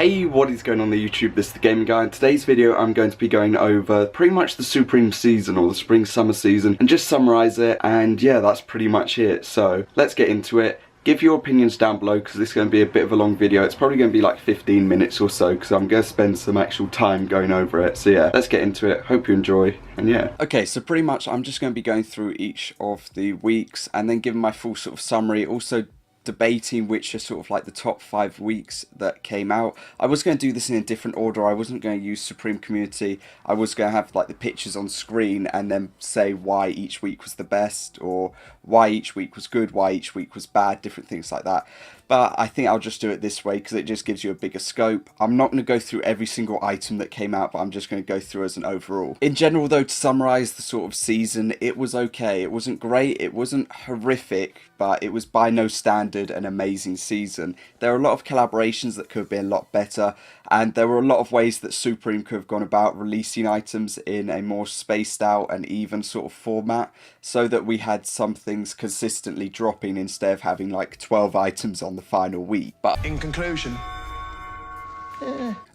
Hey, what is going on the YouTube? This is the Gaming Guy. In today's video I'm going to be going over pretty much the Supreme season, or the spring summer season, and just summarise it, and yeah, that's pretty much it. So let's get into it. Give your opinions down below because this is going to be a bit of a long video. It's probably going to be like 15 minutes or so because I'm going to spend some actual time going over it. So yeah, let's get into it. Hope you enjoy, and yeah. Okay, so pretty much I'm just going to be going through each of the weeks and then giving my full sort of summary, also debating which are sort of like the top 5 weeks that came out. I was going to do this in a different order. I wasn't going to use SupremeCommunity. I was going to have like the pictures on screen and then say why each week was the best, or why each week was good, why each week was bad, different things like that. But I think I'll just do it this way because it just gives you a bigger scope. I'm not going to go through every single item that came out, but I'm just going to go through as an overall. In general though, to summarise the sort of season, it was okay. It wasn't great, it wasn't horrific, but it was by no standard an amazing season. There are a lot of collaborations that could have been a lot better, and there were a lot of ways that Supreme could have gone about releasing items in a more spaced out and even sort of format, so that we had some things consistently dropping instead of having like 12 items on the final week. But in conclusion,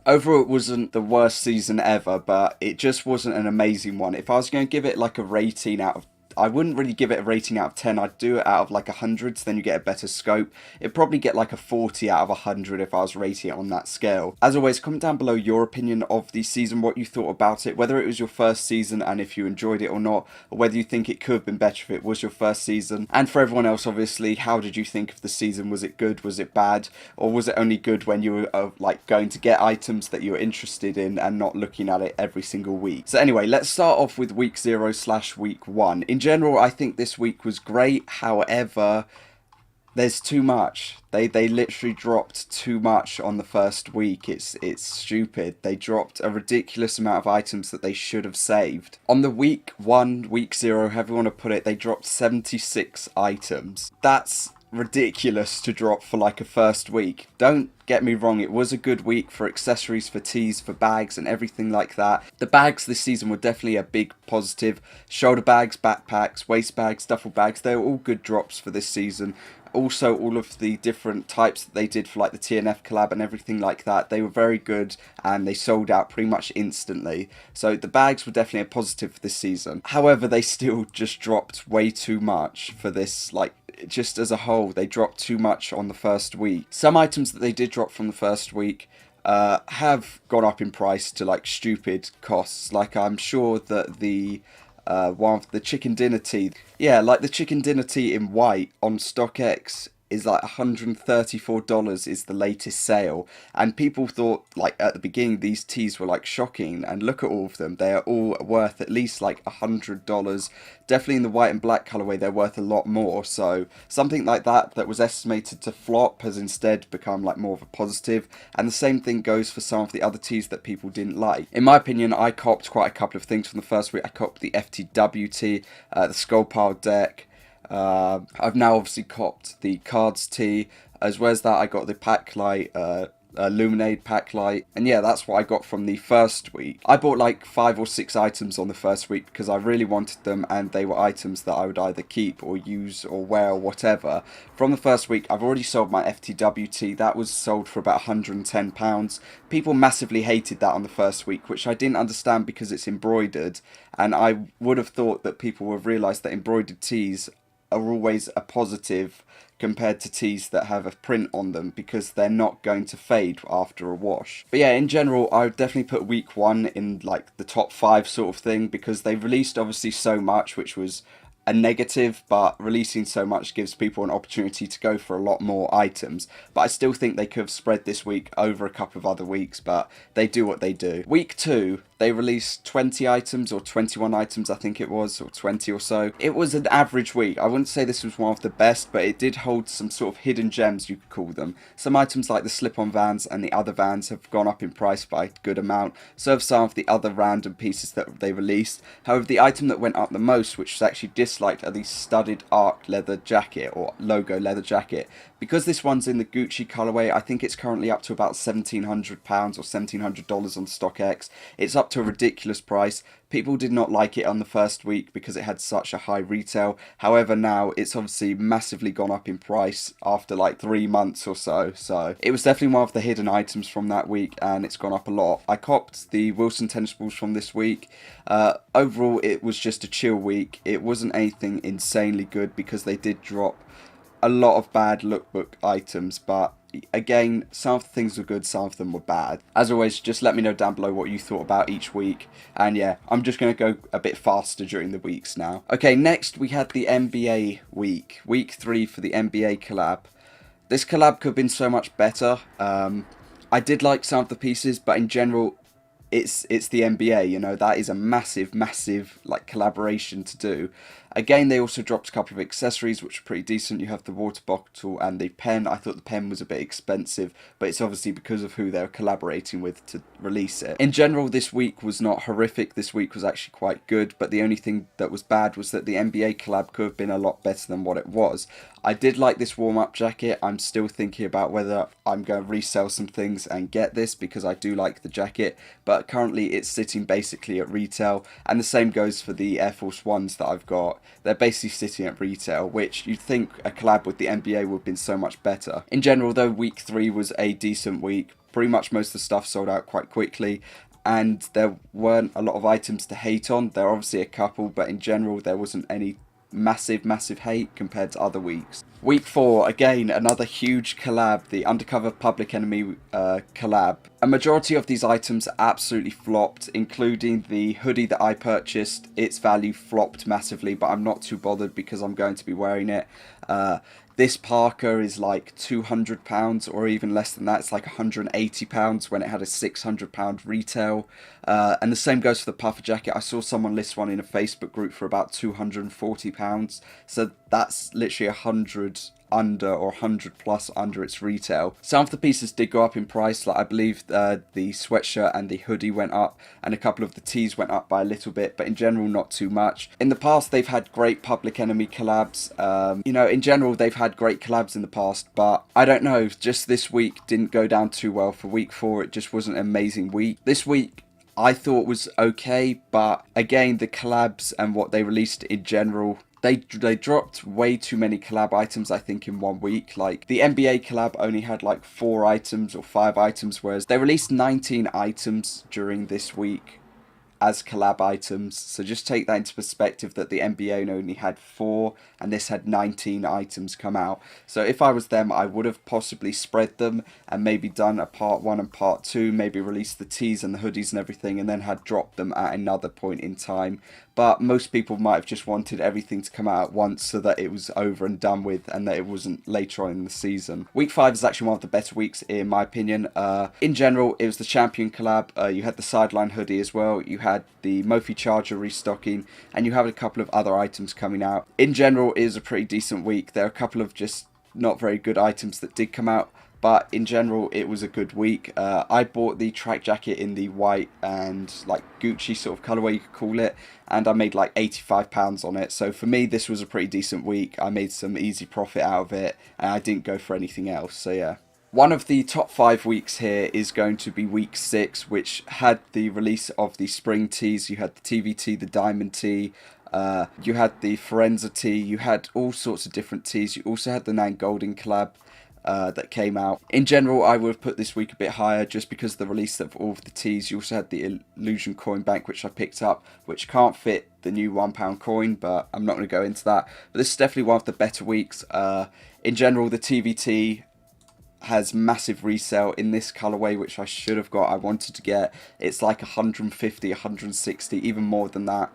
overall it wasn't the worst season ever, but it just wasn't an amazing one. If I was going to give it like a rating out of, I wouldn't really give it a rating out of 10, I'd do it out of like 100, so then you get a better scope. It'd probably get like a 40 out of 100 if I was rating it on that scale. As always, comment down below your opinion of the season, what you thought about it, whether it was your first season and if you enjoyed it or not, or whether you think it could have been better if it was your first season. And for everyone else, obviously, how did you think of the season? Was it good? Was it bad? Or was it only good when you were like going to get items that you were interested in and not looking at it every single week? So anyway, let's start off with week 0/week 1. In general, I think this week was great. However, there's too much. They literally dropped too much on the first week. It's stupid. They dropped a ridiculous amount of items that they should have saved. On the week 1, week 0, however you want to put it, they dropped 76 items. That's ridiculous to drop for like a first week. Don't get me wrong, it was a good week for accessories, for tees, for bags and everything like that. The bags this season were definitely a big positive. Shoulder bags, backpacks, waist bags, duffel bags, they were all good drops for this season. Also, all of the different types that they did for like the TNF collab and everything like that, they were very good and they sold out pretty much instantly. So the bags were definitely a positive for this season. However, they still just dropped way too much for this, like, just as a whole, they dropped too much on the first week. Some items that they did drop from the first week have gone up in price to like stupid costs. Like, I'm sure that the one of the chicken dinner tea, yeah, like the chicken dinner tea in white on StockX is like $134 is the latest sale, and people thought like at the beginning these teas were like shocking, and look at all of them, they are all worth at least like $100. Definitely in the white and black colorway they're worth a lot more. So something like that was estimated to flop has instead become like more of a positive, and the same thing goes for some of the other teas that people didn't like. In my opinion, I copped quite a couple of things from the first week. I copped the FTW tea, the Skull Pile deck. I've now obviously copped the cards tee, as well as that I got the pack light, Illuminate pack light, and yeah, that's what I got from the first week. I bought like 5 or 6 items on the first week because I really wanted them, and they were items that I would either keep or use or wear or whatever. From the first week, I've already sold my FTW tee. That was sold for about £110. People massively hated that on the first week, which I didn't understand because it's embroidered, and I would have thought that people would have realised that embroidered tees are always a positive compared to tees that have a print on them, because they're not going to fade after a wash. But yeah, in general, I would definitely put week 1 in like the top 5 sort of thing, because they released obviously so much, which was a negative, but releasing so much gives people an opportunity to go for a lot more items. But I still think they could have spread this week over a couple of other weeks, but they do what they do. Week 2, they released 20 items or 21 items, I think it was, or 20 or so. It was an average week. I wouldn't say this was one of the best, but it did hold some sort of hidden gems, you could call them. Some items like the slip-on Vans and the other Vans have gone up in price by a good amount. So have some of the other random pieces that they released. However, the item that went up the most, which was actually disliked, are the studded arc leather jacket or logo leather jacket. Because this one's in the Gucci colorway, I think it's currently up to about £1,700 or $1,700 on StockX. It's up up to a ridiculous price. People did not like it on the first week because it had such a high retail. However, now it's obviously massively gone up in price after like 3 months or so. So it was definitely one of the hidden items from that week, and it's gone up a lot. I copped the Wilson tennis balls from this week. Overall, it was just a chill week. It wasn't anything insanely good because they did drop a lot of bad lookbook items, but again, some of the things were good, some of them were bad. As always, just let me know down below what you thought about each week. And yeah, I'm just going to go a bit faster during the weeks now. Okay, next we had the NBA week. Week 3 for the NBA collab. This collab could have been so much better. I did like some of the pieces, but in general, it's the NBA, you know, that is a massive like collaboration to do. Again, they also dropped a couple of accessories which are pretty decent. You have the water bottle and the pen. I thought the pen was a bit expensive, but it's obviously because of who they're collaborating with to release it. In general, this week was not horrific. This week was actually quite good, but the only thing that was bad was that the NBA collab could have been a lot better than what it was. I did like this warm-up jacket. I'm still thinking about whether I'm going to resell some things and get this because I do like the jacket, but currently it's sitting basically at retail, and the same goes for the Air Force Ones that I've got. They're basically sitting at retail, which you'd think a collab with the NBA would have been so much better. In general though, week 3 was a decent week. Pretty much most of the stuff sold out quite quickly, and there weren't a lot of items to hate on. There are obviously a couple, but in general there wasn't any massive hate compared to other weeks. Week 4, again, another huge collab, the Undercover Public Enemy collab. A majority of these items absolutely flopped, including the hoodie that I purchased. Its value flopped massively, but I'm not too bothered because I'm going to be wearing it. This parka is like £200 or even less than that. It's like £180 when it had a £600 retail. And the same goes for the puffer jacket. I saw someone list one in a Facebook group for about £240. So that's literally 100 under or 100 plus under its retail. Some of the pieces did go up in price, like I believe the sweatshirt and the hoodie went up, and a couple of the tees went up by a little bit, but in general not too much. In the past they've had great Public Enemy collabs. You know, in general they've had great collabs in the past, but I don't know, just this week didn't go down too well. For week 4 it just wasn't an amazing week. This week I thought was okay, but again the collabs and what they released in general, they dropped way too many collab items, I think, in 1 week. Like, the NBA collab only had like 4 items or 5 items, whereas they released 19 items during this week as collab items. So just take that into perspective, that the NBA only had 4 and this had 19 items come out. So if I was them, I would have possibly spread them and maybe done a part 1 and part 2, maybe released the tees and the hoodies and everything, and then had dropped them at another point in time. But most people might have just wanted everything to come out at once so that it was over and done with and that it wasn't later on in the season. Week 5 is actually one of the better weeks in my opinion. In general, it was the Champion collab. You had the Sideline hoodie as well. You had the Mophie Charger restocking, and you have a couple of other items coming out. In general, it is a pretty decent week. There are a couple of just not very good items that did come out, but in general it was a good week. I bought the track jacket in the white and like Gucci sort of colourway, you could call it, and I made like £85 on it. So for me this was a pretty decent week. I made some easy profit out of it and I didn't go for anything else, so yeah. One of the top 5 weeks here is going to be week 6, which had the release of the spring tees. You had the TVT, the Diamond tee, you had the Forenza tee, you had all sorts of different tees. You also had the Nan Goldin collab that came out. In general, I would have put this week a bit higher just because of the release of all of the tees. You also had the Illusion Coin Bank, which I picked up, which can't fit the new £1 coin, but I'm not going to go into that. But this is definitely one of the better weeks. In general, the TVT has massive resale in this colorway, which I should have got. I wanted to get. It's like 150, 160, even more than that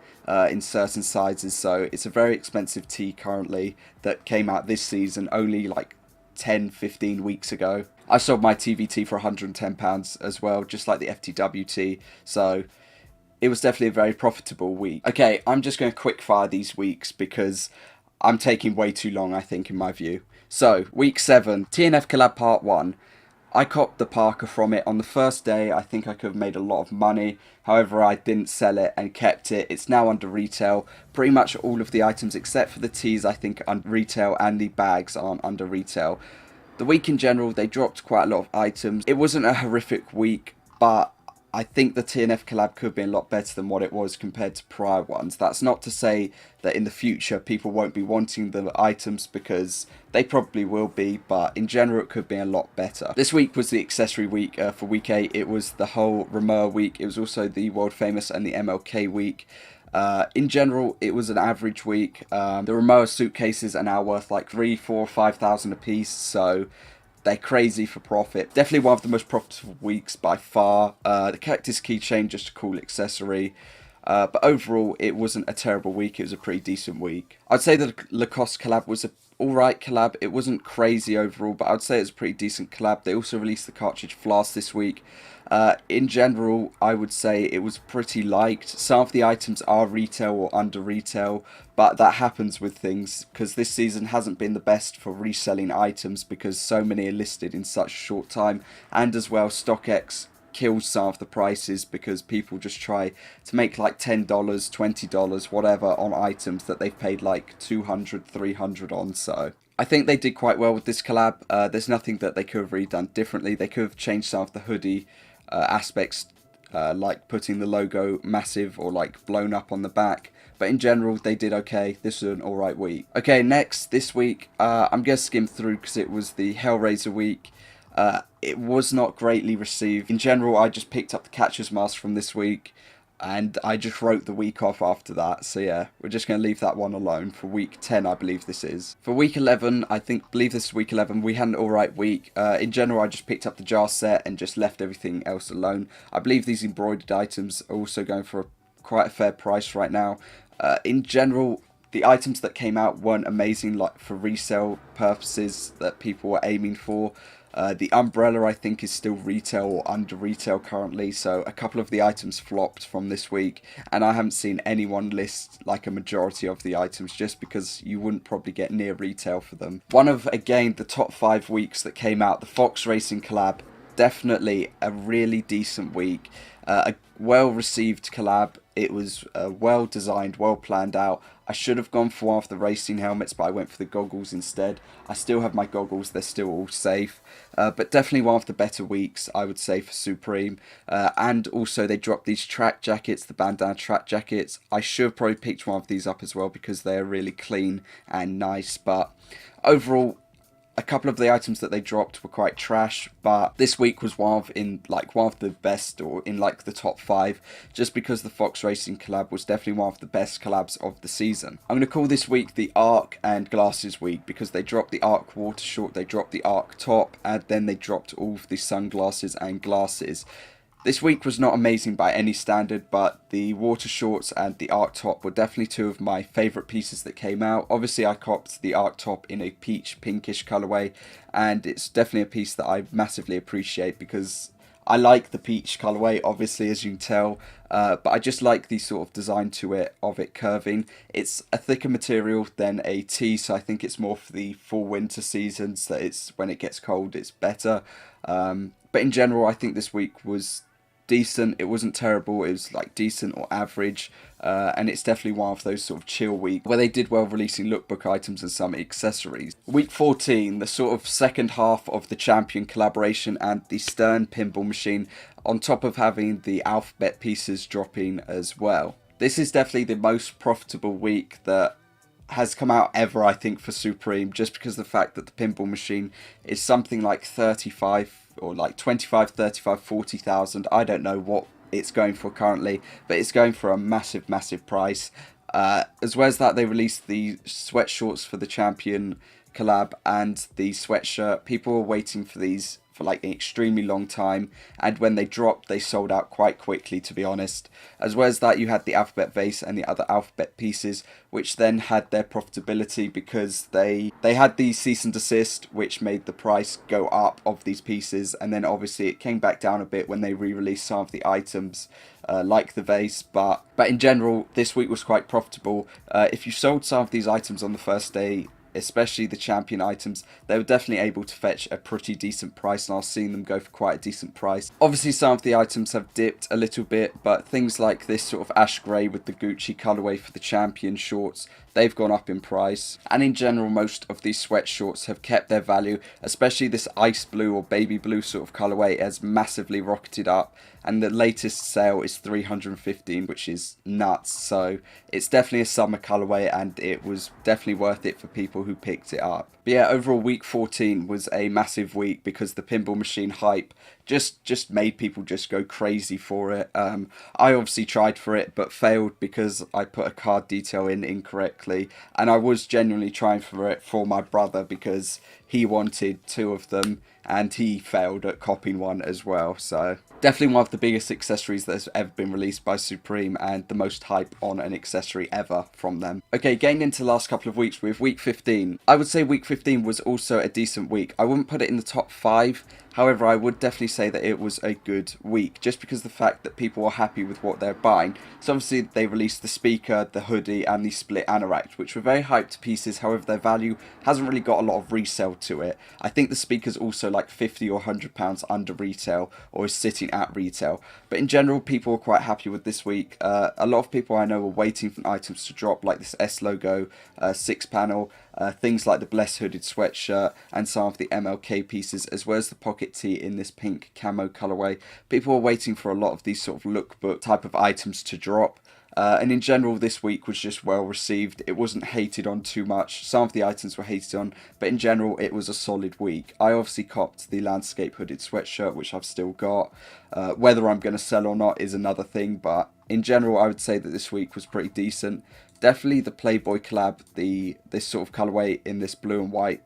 in certain sizes. So it's a very expensive tee currently that came out this season, only like 10-15 weeks ago. I sold my TVT for £110 as well, just like the FTWT. So it was definitely a very profitable week. Okay, I'm just going to quick fire these weeks because I'm taking way too long, I think, in my view. So, week 7, TNF collab part 1. I copped the parka from it on the first day. I think I could have made a lot of money. However, I didn't sell it and kept it. It's now under retail. Pretty much all of the items except for the tees, I think, under retail, and the bags aren't under retail. The week in general, they dropped quite a lot of items. It wasn't a horrific week, but I think the TNF collab could be a lot better than what it was compared to prior ones. That's not to say that in the future people won't be wanting the items, because they probably will be, but in general it could be a lot better. This week was the accessory week for week 8. It was the whole Ramur week. It was also the World Famous and the MLK week. In general, it was an average week. The Ramur suitcases are now worth like 3, 4, 5,000 a piece, so they're crazy for profit. Definitely one of the most profitable weeks by far. The Cactus keychain, just a cool accessory. But overall, it wasn't a terrible week. It was a pretty decent week. I'd say the Lacoste collab was a alright collab. It wasn't crazy overall, but I'd say it's a pretty decent collab. They also released the cartridge flask this week. In general, I would say it was pretty liked. Some of the items are retail or under retail, but that happens with things, because this season hasn't been the best for reselling items because so many are listed in such a short time, and as well StockX kills some of the prices because people just try to make like $10, $20, whatever on items that they've paid like $200, $300 on. So I think they did quite well with this collab. There's nothing that they could have really done differently. They could have changed some of the hoodie aspects, like putting the logo massive or like blown up on the back, but in general they did okay. This was an alright week. Okay, next, this week I'm going to skim through because it was the Hellraiser week. It was not greatly received. In general, I just picked up the Catcher's Mask from this week, and I just wrote the week off after that. So yeah, we're just going to leave that one alone for week 10, I believe this is. For week 11, believe this is week 11, we had an alright week. In general, I just picked up the jar set and just left everything else alone. I believe these embroidered items are also going for quite a fair price right now. In general, the items that came out weren't amazing, like for resale purposes that people were aiming for. The umbrella, I think, is still retail or under retail currently, so a couple of the items flopped from this week, and I haven't seen anyone list like a majority of the items just because you wouldn't probably get near retail for them. One of, again, the top 5 weeks that came out, the Fox Racing collab, definitely a really decent week. A well-received collab. It was well designed, well planned out. I should have gone for one of the racing helmets, but I went for the goggles instead. I still have my goggles, they're still all safe. But definitely one of the better weeks, I would say, for Supreme. And also they dropped these track jackets, the bandana track jackets. I should have probably picked one of these up as well because they're really clean and nice. But overall, a couple of the items that they dropped were quite trash, but this week was one of the best, or in like the top 5, just because the Fox Racing collab was definitely one of the best collabs of the season. I'm going to call this week the Arc and Glasses week because they dropped the Arc water short, they dropped the Arc top, and then they dropped all of the sunglasses and glasses. This week was not amazing by any standard, but the water shorts and the Arc top were definitely 2 of my favourite pieces that came out. Obviously, I copped the Arc top in a peach pinkish colourway, and it's definitely a piece that I massively appreciate because I like the peach colourway, obviously, as you can tell, but I just like the sort of design to it, of it curving. It's a thicker material than a tee, so I think it's more for the fall winter seasons, that it's when it gets cold it's better. But in general, I think this week was decent. It wasn't terrible, it was like decent or average, and it's definitely one of those sort of chill weeks where they did well releasing lookbook items and some accessories. Week 14, the sort of second half of the Champion collaboration and the Stern pinball machine, on top of having the alphabet pieces dropping as well. This is definitely the most profitable week that has come out ever, I think, for Supreme, just because of the fact that the pinball machine is something like 35 or like 25, 35, 40,000. I don't know what it's going for currently, but it's going for a massive price. As well as that, they released the sweatshorts for the Champion collab and the sweatshirt. People were waiting for these for like an extremely long time, and when they dropped they sold out quite quickly, to be honest. As well as that, you had the alphabet vase and the other alphabet pieces, which then had their profitability because they had the cease and desist, which made the price go up of these pieces, and then obviously it came back down a bit when they re-released some of the items like the vase. But in general, this week was quite profitable. If you sold some of these items on the first day, especially the Champion items, they were definitely able to fetch a pretty decent price, and I was seeing them go for quite a decent price. Obviously some of the items have dipped a little bit, but things like this sort of ash grey with the Gucci colourway for the Champion shorts, they've gone up in price. And in general, most of these sweatshorts have kept their value, especially this ice blue or baby blue sort of colorway has massively rocketed up. And the latest sale is 315, which is nuts. So it's definitely a summer colorway, and it was definitely worth it for people who picked it up. But yeah, overall week 14 was a massive week because the pinball machine hype just made people just go crazy for it. I obviously tried for it but failed because I put a card detail in incorrectly, and I was genuinely trying for it for my brother because he wanted 2 of them and he failed at copying one as well. So definitely one of the biggest accessories that has ever been released by Supreme, and the most hype on an accessory ever from them. Okay, getting into the last couple of weeks with week 15. I would say week 15 was also a decent week. I wouldn't put it in the top 5. However, I would definitely say that it was a good week, just because of the fact that people were happy with what they're buying. So obviously they released the speaker, the hoodie and the split anorak, which were very hyped pieces. However, their value hasn't really got a lot of resale to it. I think the speaker's also like £50 or £100 under retail, or is sitting at retail. But in general, people were quite happy with this week. A lot of people I know were waiting for items to drop, like this S logo, 6-panel, things like the Bless hooded sweatshirt and some of the MLK pieces, as well as the pocket tee in this pink camo colorway. People were waiting for a lot of these sort of lookbook type of items to drop. And in general, this week was just well received. It wasn't hated on too much. Some of the items were hated on, but in general, it was a solid week. I obviously copped the landscape hooded sweatshirt, which I've still got. Whether I'm going to sell or not is another thing, but in general, I would say that this week was pretty decent. Definitely the Playboy collab, this sort of colorway in this blue and white,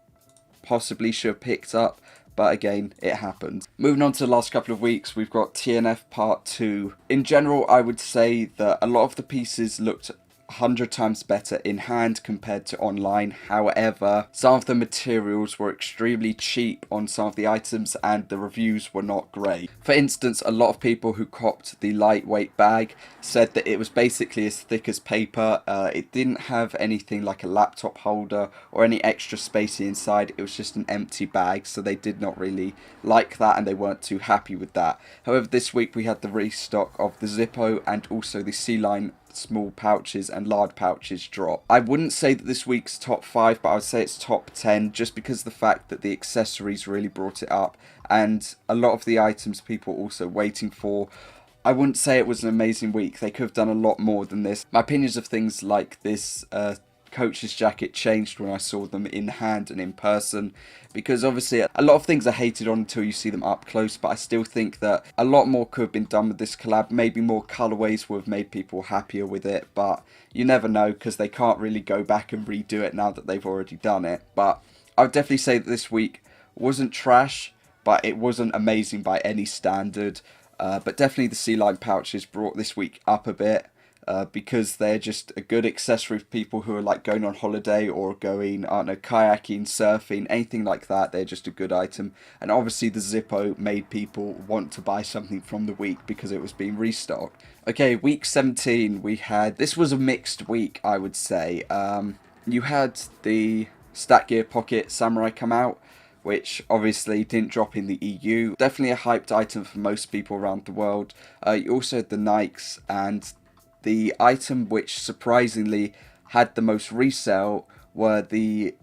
possibly should have picked up. But again, it happened. Moving on to the last couple of weeks, we've got TNF Part 2. In general, I would say that a lot of the pieces looked 100 times better in hand compared to online. However, some of the materials were extremely cheap on some of the items and the reviews were not great. For instance, a lot of people who copped the lightweight bag said that it was basically as thick as paper. It didn't have anything like a laptop holder or any extra space inside. It was just an empty bag, so they did not really like that and they weren't too happy with that. However, this week we had the restock of the Zippo and also the C-Line small pouches and large pouches drop. I wouldn't say that this week's top 5, but I would say it's top 10, just because of the fact that the accessories really brought it up and a lot of the items people were also waiting for. I wouldn't say it was an amazing week. They could have done a lot more than this. My opinions of things like this coach's jacket changed when I saw them in hand and in person, because obviously a lot of things are hated on until you see them up close, but I still think that a lot more could have been done with this collab. Maybe more colorways would have made people happier with it, but you never know because they can't really go back and redo it now that they've already done it. But I would definitely say that this week wasn't trash, but it wasn't amazing by any standard. But definitely the C-Line pouches brought this week up a bit. Because they're just a good accessory for people who are like going on holiday or going, I don't know, kayaking, surfing, anything like that. They're just a good item. And obviously the Zippo made people want to buy something from the week because it was being restocked. Okay, week 17 this was a mixed week, I would say. You had the Stat Gear Pocket Samurai come out, which obviously didn't drop in the EU. Definitely a hyped item for most people around the world. You also had the Nikes, and the item which surprisingly had the most resale were the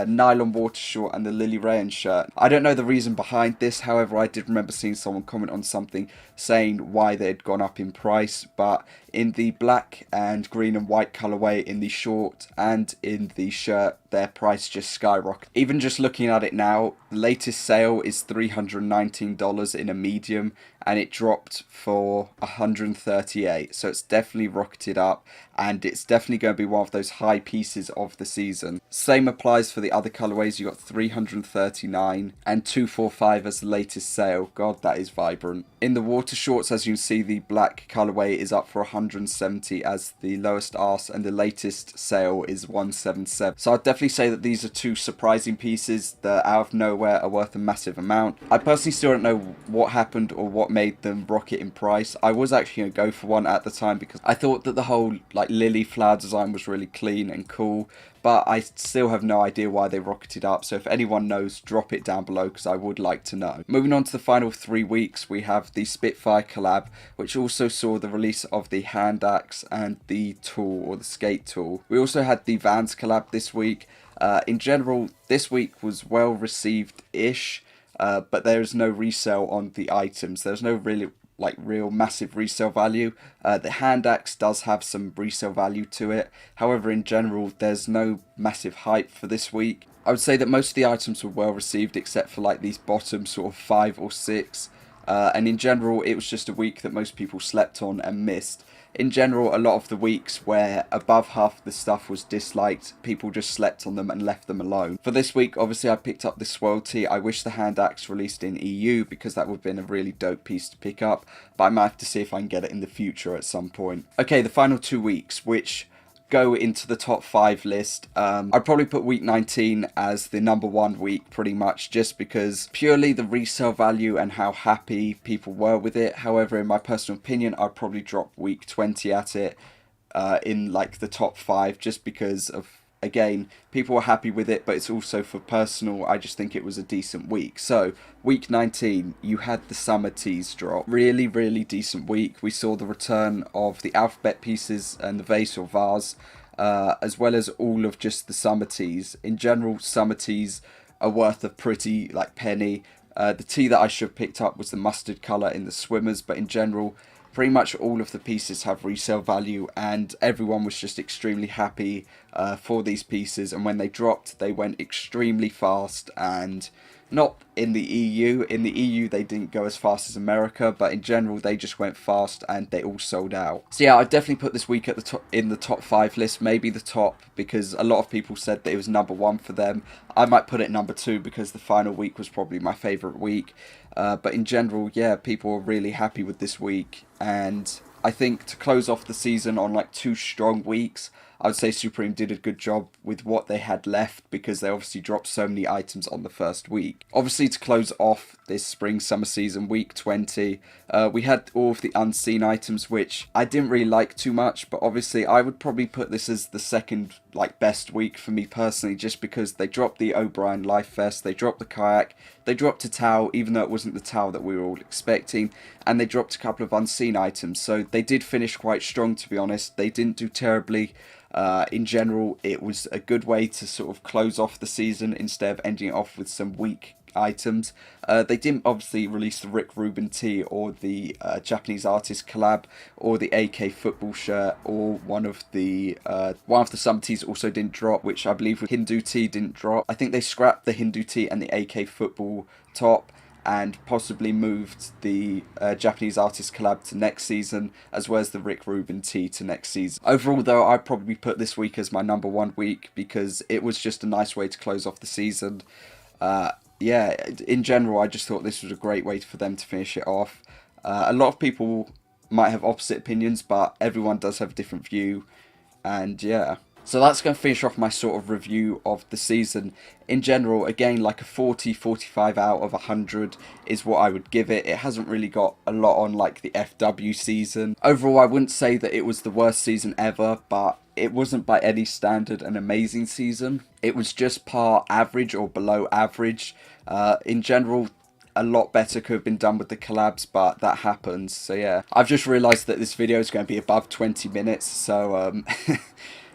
nylon water short and the Lily Rayan shirt. I don't know the reason behind this, however I did remember seeing someone comment on something saying why they had gone up in price, but in the black and green and white colorway in the short and in the shirt, their price just skyrocketed. Even just looking at it now, the latest sale is $319 in a medium and it dropped for $138, so it's definitely rocketed up and it's definitely going to be one of those high pieces of the season. Same applies for the other colorways. You got $339 and $245 as the latest sale. God, that is vibrant. In the water shorts, as you can see, the black colorway is up for $170 as the lowest arse, and the latest sale is $177. So I'd definitely say that these are two surprising pieces that out of nowhere are worth a massive amount. I personally still don't know what happened or what made them rocket in price. I was actually going to go for one at the time because I thought that the whole like lily flower design was really clean and cool, but I still have no idea why they rocketed up. So if anyone knows, drop it down below because I would like to know. Moving on to the final 3 weeks, we have the Spitfire collab, which also saw the release of the hand axe and the tool, or the skate tool. We also had the Vans collab this week. In general, this week was well received-ish, but there is no resale on the items. There's no really real massive resale value. The hand axe does have some resale value to it. However, in general, there's no massive hype for this week. I would say that most of the items were well received, except for like these bottom sort of 5 or 6. And in general, it was just a week that most people slept on and missed. In general, a lot of the weeks where above half the stuff was disliked, people just slept on them and left them alone. For this week, obviously I picked up the swirl tee. I wish the hand axe released in EU because that would have been a really dope piece to pick up, but I might have to see if I can get it in the future at some point. Okay, the final 2 weeks, which go into the top 5 list. I'd probably put week 19 as the number 1 week pretty much, just because purely the resale value and how happy people were with it. However, in my personal opinion, I'd probably drop week 20 at it in like the top 5, just because of, again, people were happy with it, but it's also for personal, I just think it was a decent week. So week 19, you had the summer tees drop. Really, really decent week. We saw the return of the alphabet pieces and the vase or vase, as well as all of just the summer tees. In general, summer tees are worth a pretty penny. The tee that I should have picked up was the mustard colour in the swimmers, but in general, pretty much all of the pieces have resale value, and everyone was just extremely happy for these pieces. And when they dropped, they went extremely fast, and not in the EU. In the EU, they didn't go as fast as America, but in general, they just went fast and they all sold out. So yeah, I'd definitely put this week at the top, in the top 5 list, maybe the top, because a lot of people said that it was number 1 for them. I might put it number 2 because the final week was probably my favourite week. But in general, yeah, people were really happy with this week, and I think to close off the season on 2 strong weeks, I would say Supreme did a good job with what they had left, because they obviously dropped so many items on the first week. Obviously, to close off this spring-summer season, week 20, we had all of the unseen items, which I didn't really like too much, but obviously I would probably put this as the second best week for me personally, just because they dropped the O'Brien Life Vest, they dropped the kayak, they dropped a towel, even though it wasn't the towel that we were all expecting, and they dropped a couple of unseen items. So they did finish quite strong, to be honest. They didn't do terribly. In general, it was a good way to sort of close off the season instead of ending it off with some weak items. They didn't obviously release the Rick Rubin tee, or the Japanese artist collab, or the AK football shirt, or one of the summer tees also didn't drop, which I believe the Hindu tee didn't drop. I think they scrapped the Hindu tee and the AK football top, and possibly moved the Japanese artist collab to next season, as well as the Rick Rubin tee to next season. Overall, though, I'd probably put this week as my number 1 week, because it was just a nice way to close off the season. Yeah, in general, I just thought this was a great way for them to finish it off. A lot of people might have opposite opinions, but everyone does have a different view, and yeah. So that's going to finish off my sort of review of the season. In general, again, a 40-45 out of 100 is what I would give it. It hasn't really got a lot on the FW season. Overall, I wouldn't say that it was the worst season ever, but it wasn't by any standard an amazing season. It was just par average or below average. In general, a lot better could have been done with the collabs, but that happens. So yeah, I've just realised that this video is going to be above 20 minutes, so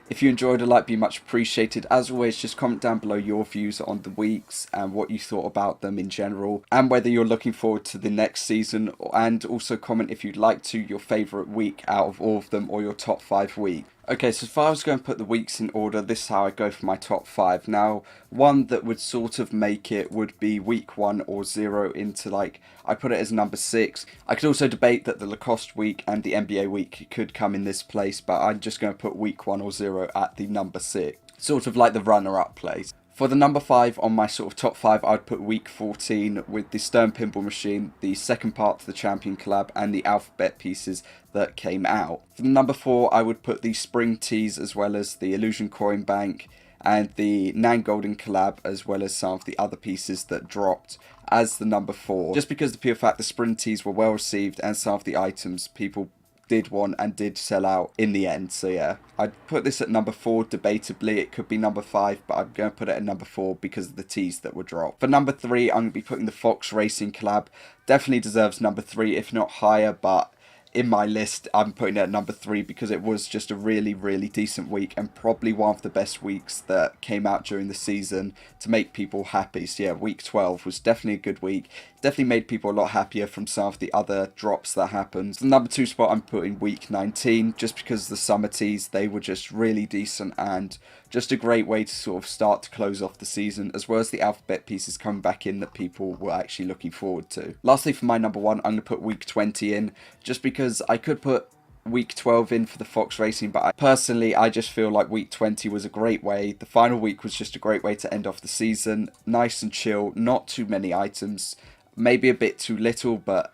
if you enjoyed, a like be much appreciated. As always, just comment down below your views on the weeks and what you thought about them in general, and whether you're looking forward to the next season, and also comment if you'd like to your favourite week out of all of them, or your top 5 week. Okay, so if I was going to put the weeks in order, this is how I go for my top 5. Now, one that would sort of make it would be week 1 or 0 into I put it as number 6. I could also debate that the Lacoste week and the NBA week could come in this place, but I'm just going to put week 1 or 0 at the number 6. Sort of like the runner-up place. For the number 5 on my sort of top 5, I'd put week 14 with the Stern Pinball Machine, the second part to the Champion collab, and the alphabet pieces that came out. For the number 4, I would put the Spring tees, as well as the Illusion Coin Bank and the Nan Golden collab, as well as some of the other pieces that dropped as the number 4, just because the pure fact the Sprinties were well received and some of the items people did want and did sell out in the end. So yeah, I'd put this at number 4. Debatably it could be number 5, but I'm going to put it at number 4 because of the teas that were dropped. For number 3, I'm going to be putting the Fox Racing collab. Definitely deserves number 3, if not higher, but in my list I'm putting it at number 3 because it was just a really, really decent week and probably one of the best weeks that came out during the season to make people happy. So yeah, week 12 was definitely a good week. Definitely made people a lot happier from some of the other drops that happened. So the number 2 spot I'm putting week 19, just because the summer teas, they were just really decent and just a great way to sort of start to close off the season, as well as the alphabet pieces coming back in that people were actually looking forward to. Lastly, for my number 1, I'm going to put week 20 in, just because I could put week 12 in for the Fox Racing, but personally I just feel like week 20 was a great way. The final week was just a great way to end off the season. Nice and chill, not too many items, maybe a bit too little, but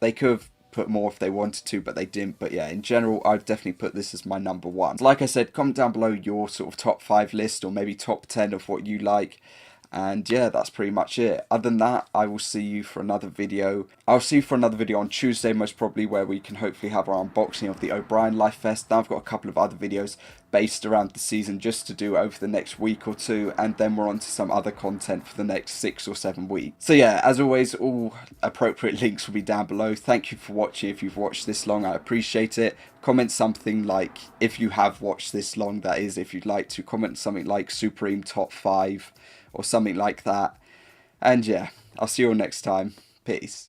they could have put more if they wanted to, but they didn't. But yeah, in general, I'd definitely put this as my number 1. Like I said, comment down below your sort of top 5 list, or maybe top 10 of what you like. And yeah, that's pretty much it. Other than that, I will see you for another video. I'll see you for another video on Tuesday, most probably, where we can hopefully have our unboxing of the O'Brien Life Vest. Now I've got a couple of other videos based around the season just to do over the next week or 2, and then we're on to some other content for the next 6 or 7 weeks. So yeah, as always, all appropriate links will be down below. Thank you for watching. If you've watched this long, I appreciate it. Comment something like, if you have watched this long, that is, if you'd like to, comment something like Supreme Top 5 or something like that. And yeah, I'll see you all next time. Peace.